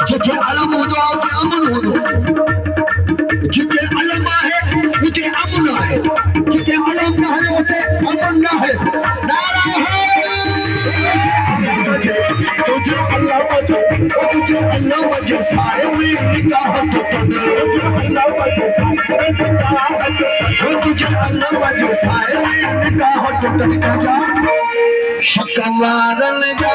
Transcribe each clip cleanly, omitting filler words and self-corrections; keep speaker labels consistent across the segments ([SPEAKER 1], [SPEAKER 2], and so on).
[SPEAKER 1] जिथे अलम हूंदो आहे उते अमन हूंदो जिथे अलम आहे उते अमन आहे जिथे अलम न आहे उते अमन न आहे नारा है तुझे अल्लाह वजह तुझे अल्लाह वजह साए में निकाह तो अल्लाह वजह साए तुझे अल्लाह वजह साए में निकाह तो जा शकमारन जा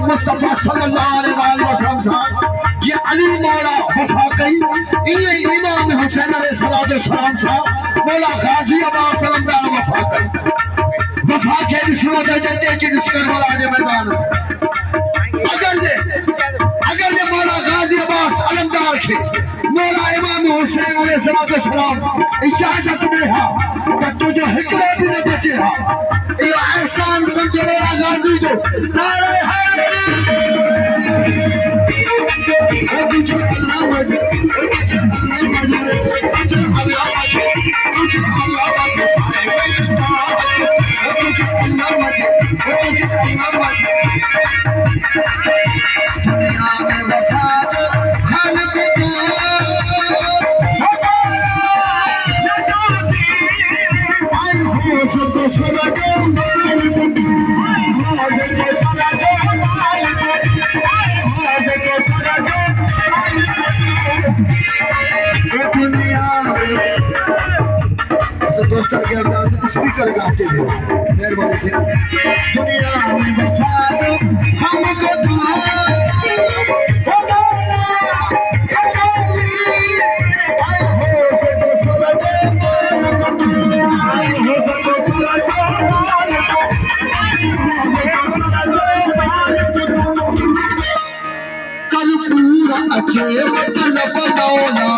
[SPEAKER 1] मुस्तफा सल्लल्लाहु अलैहि वसल्लम साहब ये अली मौला वफा कई ये इमाम हुसैन अलैहि सलाम साहब मौला गाजी अब्बास अलमदार वफा कई वफा के दिसो दे के करबला के मैदान अगर ये मौला गाजी अब्बास अलमदार के मौला इमाम हुसैन अलैहि सलाम इजाजत दे हा तो तुझे हिकड़े भी न बचे हा ये एहसान समझ मौला गाजी जो नारे चाहते थे मेहरबानी से दुनिया में वफा दो हमको कल पूरा अच्छे मतलब मौला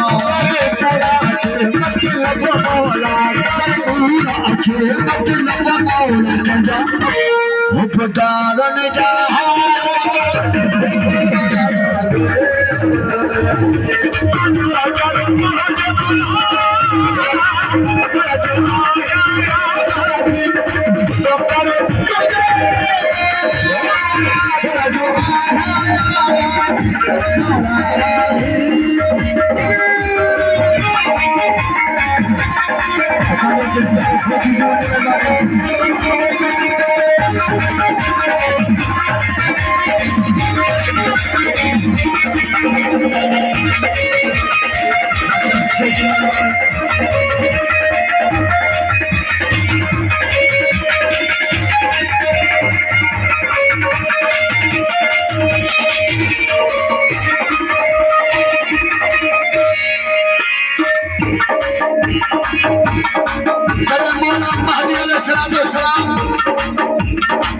[SPEAKER 1] पूरा अच्छे मतलब मौला कंजा मुफ्तारन जहां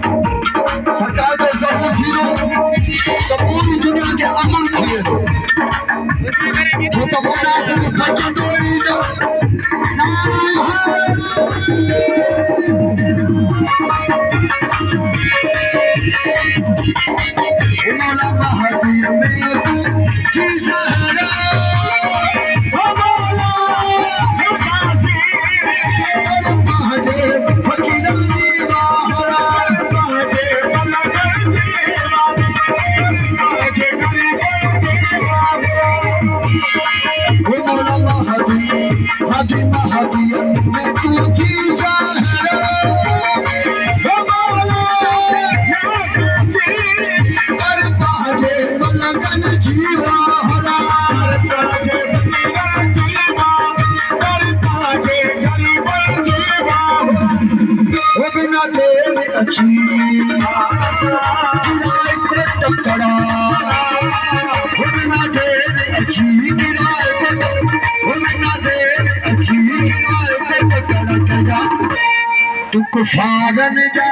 [SPEAKER 1] सरकार जो सबूत थी तो पूरी दुनिया के अमन किए दो तो बड़ा बच्चा दो मौला महदी में की सहारा तू कुफारन जा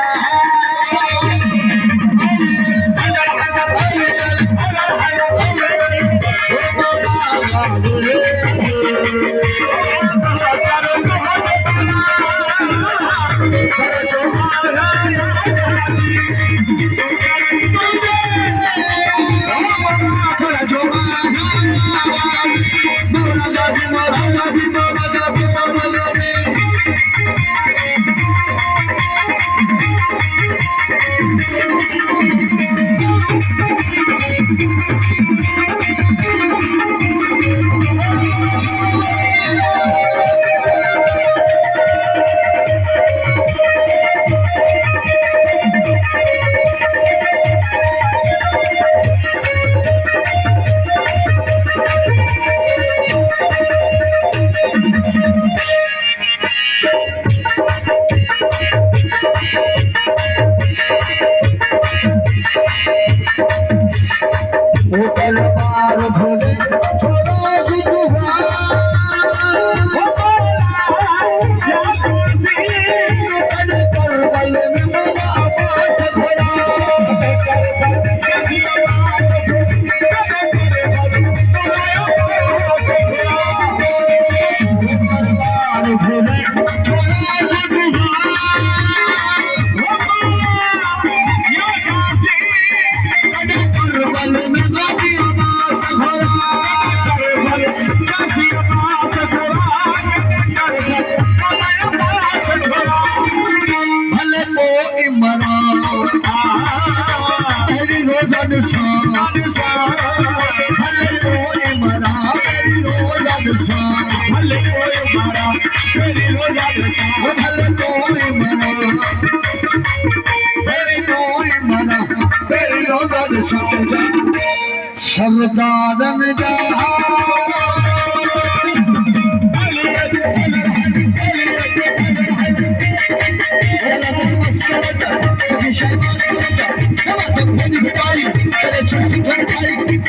[SPEAKER 1] सरदारन जा शख्सियत ठाई